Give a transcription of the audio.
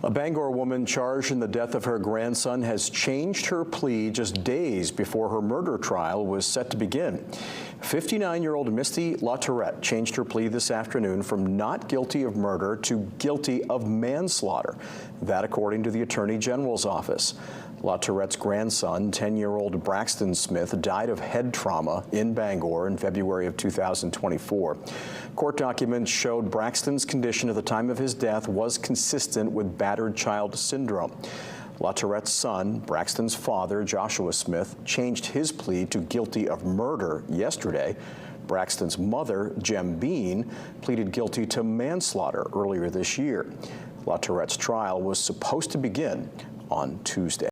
A Bangor woman charged in the death of her grandson has changed her plea just days before her murder trial was set to begin. 59-year-old Misty LaTourette changed her plea this afternoon from not guilty of murder to guilty of manslaughter. That according to the Attorney General's office. LaTourette's grandson, 10-year-old Braxtyn Smith, died of head trauma in Bangor in February of 2024. Court documents showed Braxton's condition at the time of his death was consistent with battered child syndrome. LaTourette's son, Braxton's father, Joshua Smith, changed his plea to guilty of murder yesterday. Braxton's mother, Jem Bean, pleaded guilty to manslaughter earlier this year. LaTourette's trial was supposed to begin on Tuesday.